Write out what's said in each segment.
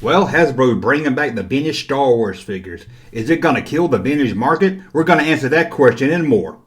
Well, Hasbro bringing back the vintage Star Wars figures. Is it going to kill the vintage market? We're going to answer that question and more.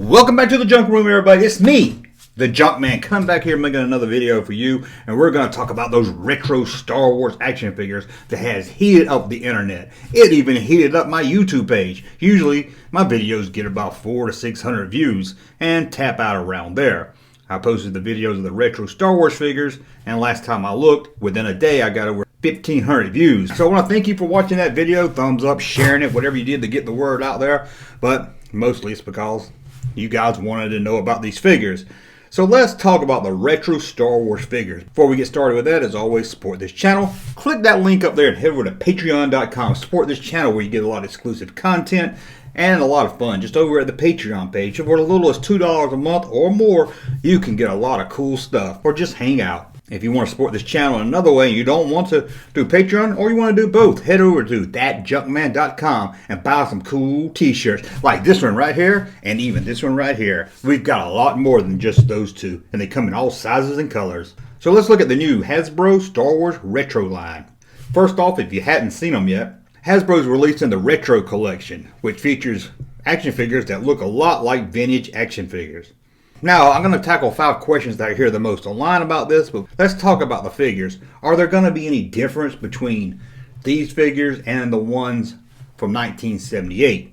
Welcome back to the Junk Room, everybody. It's me, the Junk Man, coming back here making another video for you, and we're going to talk about those retro Star Wars action figures that has heated up the internet. It even heated up my YouTube page. Usually my videos get about 400 to 600 views and tap out around there. I posted the videos of the retro Star Wars figures, and last time I looked, within a day I got over 1,500 views. So I want to thank you for watching that video. Thumbs up, sharing it, whatever you did to get the word out there. But mostly it's because you guys wanted to know about these figures. So let's talk about the retro Star Wars figures. Before we get started with that, as always, support this channel. Click that link up there and head over to patreon.com. Support this channel where you get a lot of exclusive content and a lot of fun. Just over at the Patreon page, for as little as $2 a month or more, you can get a lot of cool stuff or just hang out. If you want to support this channel in another way and you don't want to do Patreon or you want to do both, head over to thatjunkman.com and buy some cool t-shirts like this one right here and even this one right here. We've got a lot more than just those two, and they come in all sizes and colors. So let's look at the new Hasbro Star Wars Retro line. First off, if you hadn't seen them yet, Hasbro's releasing the Retro collection, which features action figures that look a lot like vintage action figures. Now, I'm going to tackle 5 questions that I hear the most online about this, but let's talk about the figures. Are there going to be any difference between these figures and the ones from 1978?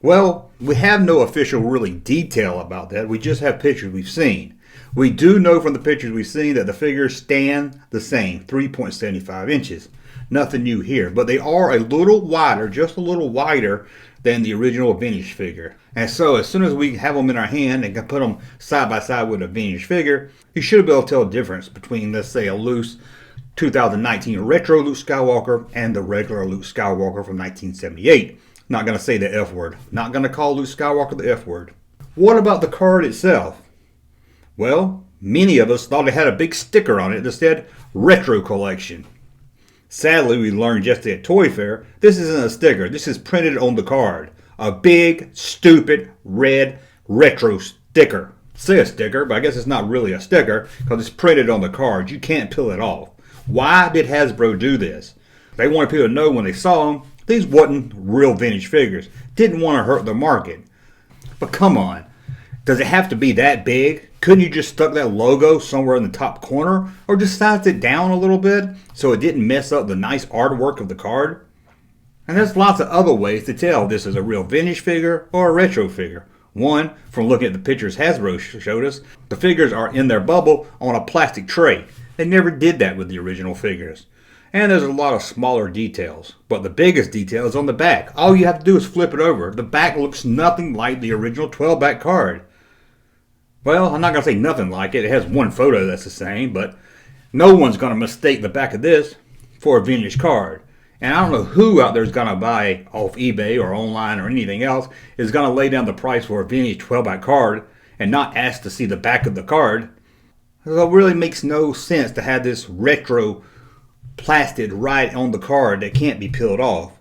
Well, we have no official really detail about that. We just have pictures we've seen. We do know from the pictures we've seen that the figures stand the same, 3.75 inches. Nothing new here, but they are a little wider, just a little wider than the original vintage figure. And so as soon as we have them in our hand and can put them side by side with a vintage figure, you should be able to tell the difference between, let's say, a loose 2019 retro Luke Skywalker and the regular Luke Skywalker from 1978. Not going to say the F word. Not going to call Luke Skywalker the F word. What about the card itself? Well, many of us thought it had a big sticker on it that said Retro Collection. Sadly, we learned yesterday at Toy Fair, this isn't a sticker. This is printed on the card. A big, stupid, red retro sticker. Say a sticker, but I guess it's not really a sticker because it's printed on the card. You can't peel it off. Why did Hasbro do this? They wanted people to know when they saw them, these wasn't real vintage figures. Didn't want to hurt the market. But come on. Does it have to be that big? Couldn't you just stuck that logo somewhere in the top corner or just sized it down a little bit so it didn't mess up the nice artwork of the card? And there's lots of other ways to tell if this is a real vintage figure or a retro figure. One, from looking at the pictures Hasbro showed us, the figures are in their bubble on a plastic tray. They never did that with the original figures. And there's a lot of smaller details, but the biggest detail is on the back. All you have to do is flip it over. The back looks nothing like the original 12-back card. Well, I'm not going to say nothing like it. It has one photo that's the same, but no one's going to mistake the back of this for a vintage card. And I don't know who out there is going to buy off eBay or online or anything else is going to lay down the price for a vintage 12-back card and not ask to see the back of the card. So it really makes no sense to have this retro plastered right on the card that can't be peeled off.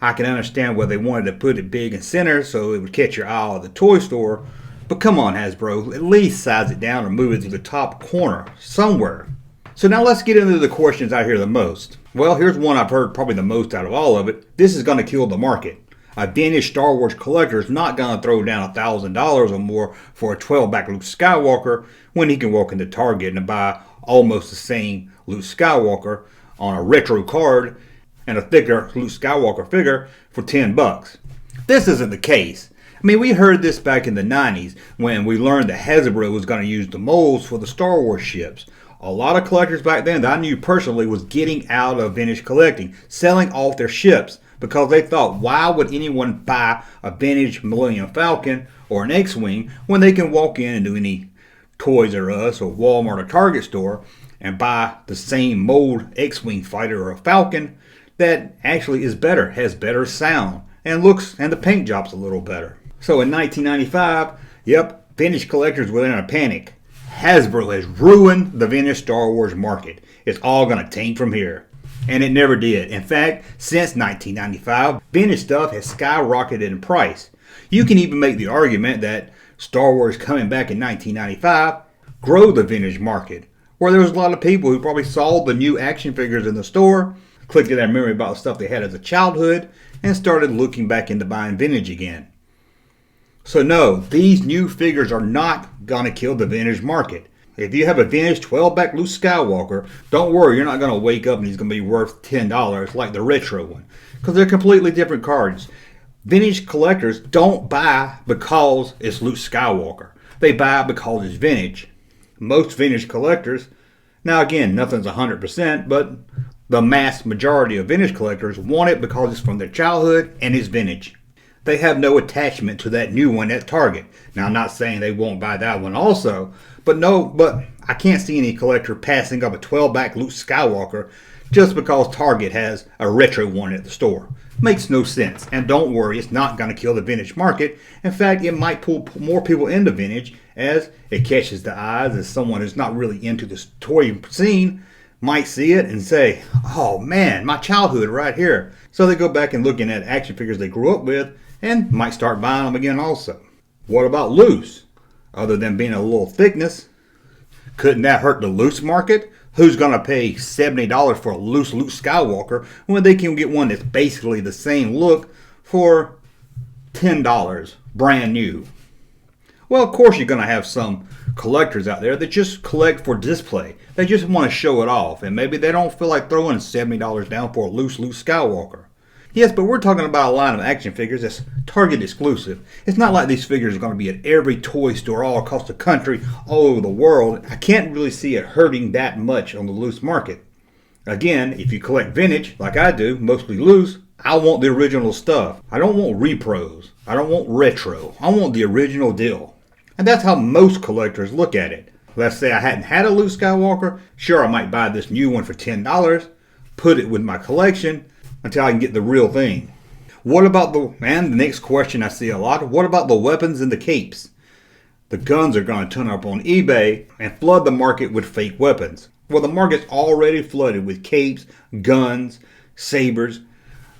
I can understand why they wanted to put it big and center so it would catch your eye at the toy store. But come on, Hasbro, at least size it down or move it to the top corner somewhere. So now let's get into the questions I hear the most. Well, here's one I've heard probably the most out of all of it. This is going to kill the market. A vintage Star Wars collector is not going to throw down $1,000 or more for a 12-back Luke Skywalker when he can walk into Target and buy almost the same Luke Skywalker on a retro card and a thicker Luke Skywalker figure for $10. This isn't the case. I mean, we heard this back in the 90s when we learned that Hasbro was going to use the molds for the Star Wars ships. A lot of collectors back then that I knew personally was getting out of vintage collecting, selling off their ships because they thought, why would anyone buy a vintage Millennium Falcon or an X-Wing when they can walk in and do any Toys R Us or Walmart or Target store and buy the same mold X-Wing fighter or Falcon that actually is better, has better sound, and looks, and the paint job's a little better. So in 1995, yep, vintage collectors were in a panic. Hasbro has ruined the vintage Star Wars market. It's all going to taint from here. And it never did. In fact, since 1995, vintage stuff has skyrocketed in price. You can even make the argument that Star Wars coming back in 1995 grew the vintage market, where there was a lot of people who probably saw the new action figures in the store, clicked in their memory about stuff they had as a childhood, and started looking back into buying vintage again. So no, these new figures are not going to kill the vintage market. If you have a vintage 12-back Luke Skywalker, don't worry, you're not going to wake up and he's going to be worth $10 like the retro one, because they're completely different cards. Vintage collectors don't buy because it's Luke Skywalker. They buy because it's vintage. Most vintage collectors, now again, nothing's 100%, but the mass majority of vintage collectors want it because it's from their childhood and it's vintage. They have no attachment to that new one at Target. Now, I'm not saying they won't buy that one also, but I can't see any collector passing up a 12-back Luke Skywalker just because Target has a retro one at the store. Makes no sense. And don't worry, it's not going to kill the vintage market. In fact, it might pull more people into vintage as it catches the eyes, as someone who's not really into the toy scene might see it and say, oh man, my childhood right here. So they go back and looking at action figures they grew up with and might start buying them again also. What about loose? Other than being a little thickness, couldn't that hurt the loose market? Who's going to pay $70 for a loose Luke Skywalker when they can get one that's basically the same look for $10, brand new? Well, of course you're going to have some collectors out there that just collect for display. They just want to show it off, and maybe they don't feel like throwing $70 down for a loose Luke Skywalker. Yes, but we're talking about a line of action figures that's Target exclusive. It's not like these figures are going to be at every toy store all across the country, all over the world. I can't really see it hurting that much on the loose market. Again, if you collect vintage, like I do, mostly loose, I want the original stuff. I don't want repros. I don't want retro. I want the original deal. And that's how most collectors look at it. Let's say I hadn't had a Luke Skywalker. Sure, I might buy this new one for $10, put it with my collection until I can get the real thing. What about the next question I see a lot, what about the weapons and the capes? The guns are going to turn up on eBay and flood the market with fake weapons. Well, the market's already flooded with capes, guns, sabers,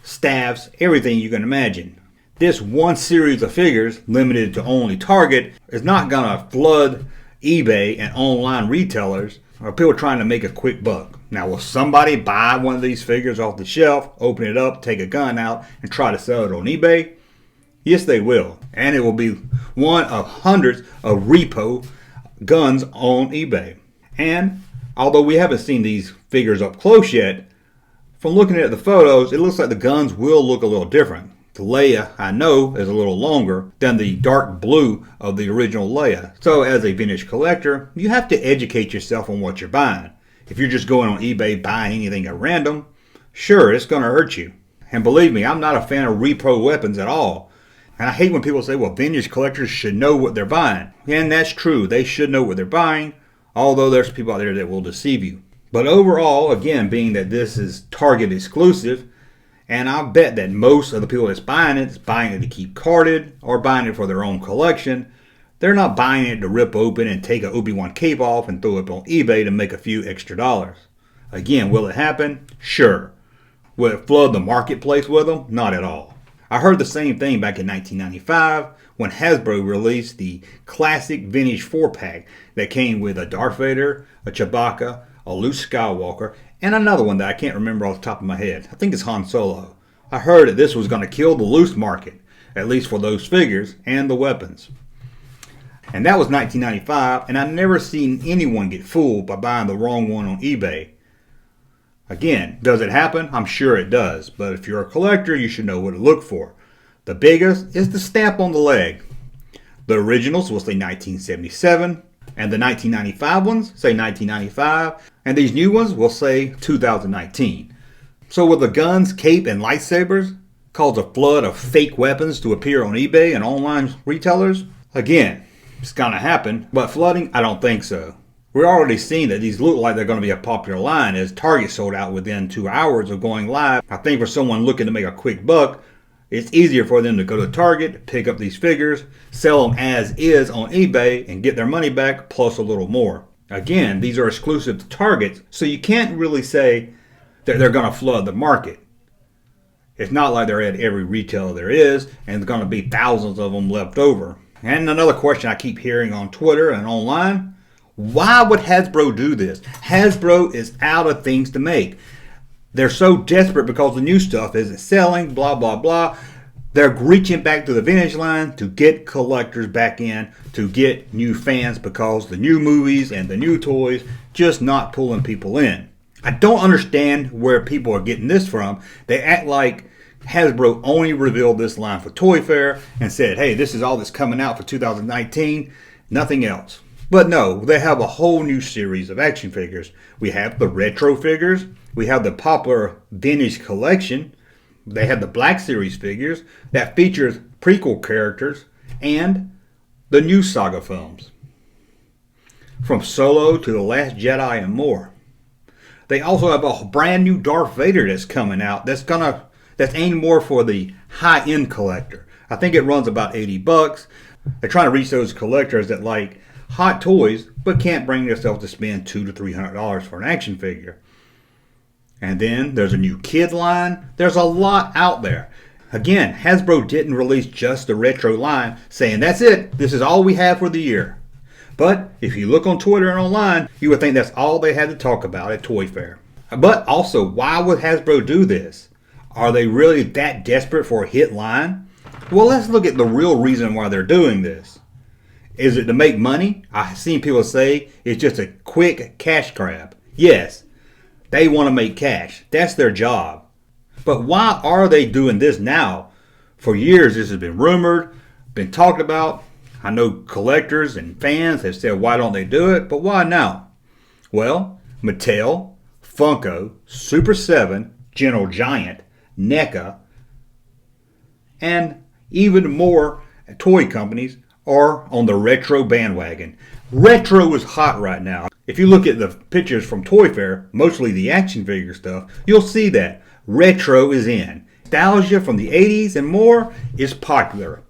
staffs, everything you can imagine. This one series of figures, limited to only Target, is not going to flood eBay and online retailers or people trying to make a quick buck. Now, will somebody buy one of these figures off the shelf, open it up, take a gun out, and try to sell it on eBay? Yes, they will. And it will be one of hundreds of repo guns on eBay. And although we haven't seen these figures up close yet, from looking at the photos, it looks like the guns will look a little different. The Leia, I know, is a little longer than the dark blue of the original Leia. So as a vintage collector, you have to educate yourself on what you're buying. If you're just going on eBay buying anything at random, sure, it's going to hurt you. And believe me, I'm not a fan of repro weapons at all. And I hate when people say, well, vintage collectors should know what they're buying. And that's true. They should know what they're buying, although there's people out there that will deceive you. But overall, again, being that this is Target exclusive, and I bet that most of the people that's buying it is buying it to keep carded or buying it for their own collection. They're not buying it to rip open and take an Obi-Wan cape off and throw it on eBay to make a few extra dollars. Again, will it happen? Sure. Will it flood the marketplace with them? Not at all. I heard the same thing back in 1995 when Hasbro released the classic vintage 4-pack that came with a Darth Vader, a Chewbacca, a Luke Skywalker, and another one that I can't remember off the top of my head. I think it's Han Solo. I heard that this was going to kill the loose market, at least for those figures and the weapons. And that was 1995, and I've never seen anyone get fooled by buying the wrong one on eBay. Again, does it happen? I'm sure it does, but if you're a collector, you should know what to look for. The biggest is the stamp on the leg. The originals will say 1977, and the 1995 ones say 1995, and these new ones will say 2019. So will the guns, cape, and lightsabers cause a flood of fake weapons to appear on eBay and online retailers? Again, it's going to happen, but flooding, I don't think so. We're already seeing that these look like they're going to be a popular line as Target sold out within 2 hours of going live. I think for someone looking to make a quick buck, It's easier for them to go to Target, pick up these figures, sell them as is on eBay, and get their money back plus a little more. Again, these are exclusive to Target, so you can't really say that they're going to flood the market. It's not like they're at every retailer there is, and there's going to be thousands of them left over. And another question I keep hearing on Twitter and online, why would Hasbro do this? Hasbro is out of things to make. They're so desperate because the new stuff isn't selling, blah, blah, blah. They're reaching back to the vintage line to get collectors back in, to get new fans because the new movies and the new toys just not pulling people in. I don't understand where people are getting this from. They act like Hasbro only revealed this line for Toy Fair and said, hey, this is all that's coming out for 2019, nothing else. But no, they have a whole new series of action figures. We have the retro figures. We have the popular vintage collection. They have the Black Series figures that features prequel characters and the new saga films. From Solo to The Last Jedi and more. They also have a brand new Darth Vader that's coming out that's aimed more for the high-end collector. I think it runs about $80. They're trying to reach those collectors that like hot toys but can't bring themselves to spend $200 to $300 for an action figure. And then there's a new kid line. There's a lot out there. Again, Hasbro didn't release just the retro line saying that's it, this is all we have for the year. But if you look on Twitter and online, you would think that's all they had to talk about at Toy Fair. But also, why would Hasbro do this? Are they really that desperate for a hit line? Well, let's look at the real reason why they're doing this. Is it to make money? I've seen people say it's just a quick cash grab. Yes, they want to make cash. That's their job. But why are they doing this now? For years this has been rumored, been talked about. I know collectors and fans have said why don't they do it, but why now? Well, Mattel, Funko, Super 7, General Giant, NECA, and even more toy companies are on the retro bandwagon. Retro is hot right now. If you look at the pictures from Toy Fair, mostly the action figure stuff, you'll see that retro is in. Nostalgia from the 80s and more is popular.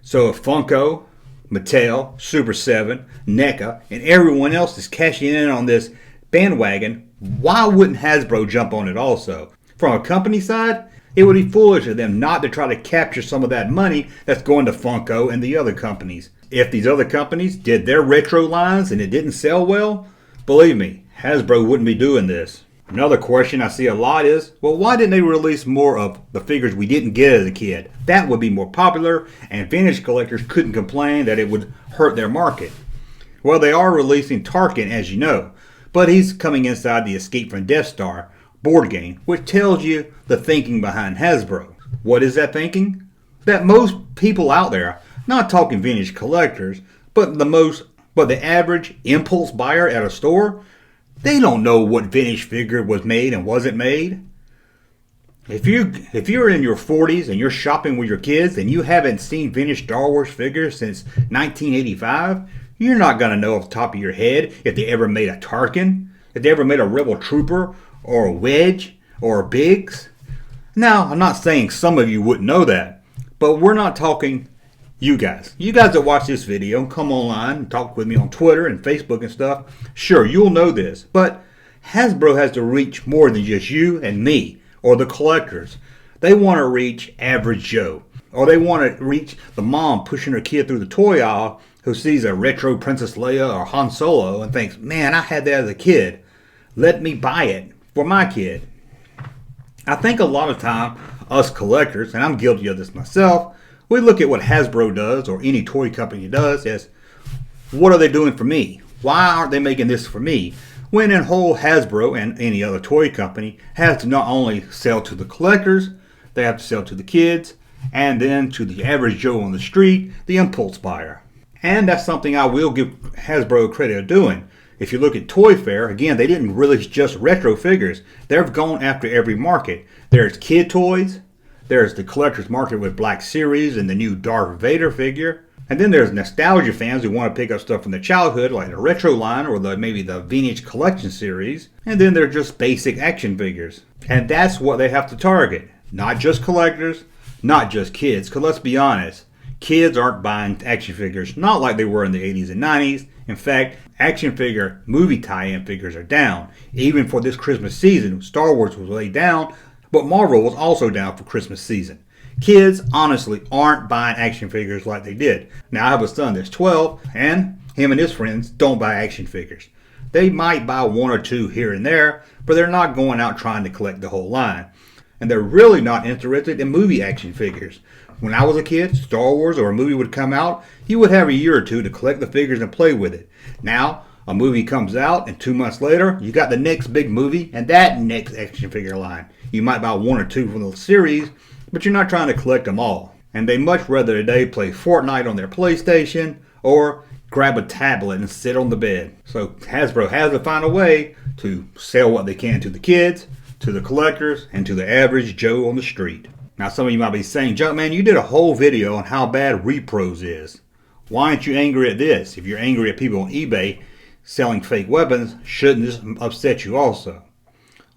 So if Funko, Mattel, Super 7, NECA, and everyone else is cashing in on this bandwagon, why wouldn't Hasbro jump on it also? From a company side, it would be foolish of them not to try to capture some of that money that's going to Funko and the other companies. If these other companies did their retro lines and it didn't sell well, believe me, Hasbro wouldn't be doing this. Another question I see a lot is, well, why didn't they release more of the figures we didn't get as a kid? That would be more popular, and vintage collectors couldn't complain that it would hurt their market. Well, they are releasing Tarkin, as you know, but he's coming inside the Escape from Death Star board game, which tells you the thinking behind Hasbro. What is that thinking? That most people out there, not talking vintage collectors, but the average impulse buyer at a store, they don't know what vintage figure was made and wasn't made. If you're in your 40s and you're shopping with your kids and you haven't seen vintage Star Wars figures since 1985, you're not going to know off the top of your head if they ever made a Tarkin, if they ever made a Rebel Trooper, or a Wedge, or a Biggs. Now, I'm not saying some of you wouldn't know that, but we're not talking you guys. You guys that watch this video, come online and talk with me on Twitter and Facebook and stuff. Sure, you'll know this, but Hasbro has to reach more than just you and me, or the collectors. They want to reach average Joe, or they want to reach the mom pushing her kid through the toy aisle who sees a retro Princess Leia or Han Solo and thinks, man, I had that as a kid. Let me buy it for my kid. I think a lot of time, us collectors, and I'm guilty of this myself, we look at what Hasbro does or any toy company does as, what are they doing for me? Why aren't they making this for me? When in whole Hasbro and any other toy company has to not only sell to the collectors, they have to sell to the kids, and then to the average Joe on the street, the impulse buyer. And that's something I will give Hasbro credit of doing. If you look at Toy Fair, again, they didn't release just retro figures. They've gone after every market. There's kid toys. There's the collector's market with Black Series and the new Darth Vader figure. And then there's nostalgia fans who want to pick up stuff from their childhood, like the retro line or maybe the vintage collection series. And then they're just basic action figures. And that's what they have to target. Not just collectors, not just kids, because let's be honest, kids aren't buying action figures, not like they were in the 80s and 90s. In fact, action figure movie tie-in figures are down. Even for this Christmas season, Star Wars was way down, but Marvel was also down for Christmas season. Kids, honestly, aren't buying action figures like they did. Now, I have a son that's 12, and him and his friends don't buy action figures. They might buy one or two here and there, but they're not going out trying to collect the whole line. And they're really not interested in movie action figures. When I was a kid, Star Wars or a movie would come out, you would have a year or two to collect the figures and play with it. Now, a movie comes out, and 2 months later, you got the next big movie and that next action figure line. You might buy one or two from the series, but you're not trying to collect them all. And they much rather today play Fortnite on their PlayStation or grab a tablet and sit on the bed. So Hasbro has to find a way to sell what they can to the kids, to the collectors, and to the average Joe on the street. Now some of you might be saying, Junkman, you did a whole video on how bad repros is. Why aren't you angry at this? If you're angry at people on eBay selling fake weapons, shouldn't this upset you also?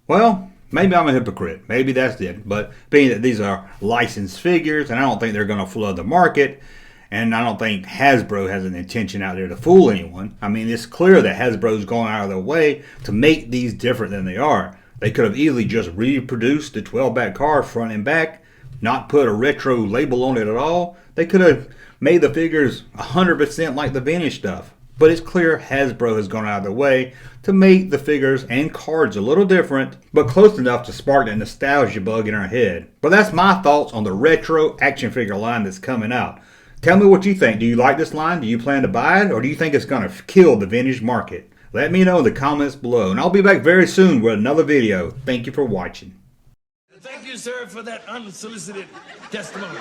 Well, maybe I'm a hypocrite. Maybe that's it. But being that these are licensed figures, and I don't think they're going to flood the market, and I don't think Hasbro has an intention out there to fool anyone. I mean, it's clear that Hasbro's going out of their way to make these different than they are. They could have easily just reproduced the 12-back card front and back, not put a retro label on it at all. They could have made the figures 100% like the vintage stuff. But it's clear Hasbro has gone out of their way to make the figures and cards a little different, but close enough to spark that nostalgia bug in our head. But that's my thoughts on the retro action figure line that's coming out. Tell me what you think. Do you like this line? Do you plan to buy it? Or do you think it's going to kill the vintage market? Let me know in the comments below. And I'll be back very soon with another video. Thank you for watching. Thank you, sir, for that unsolicited testimony.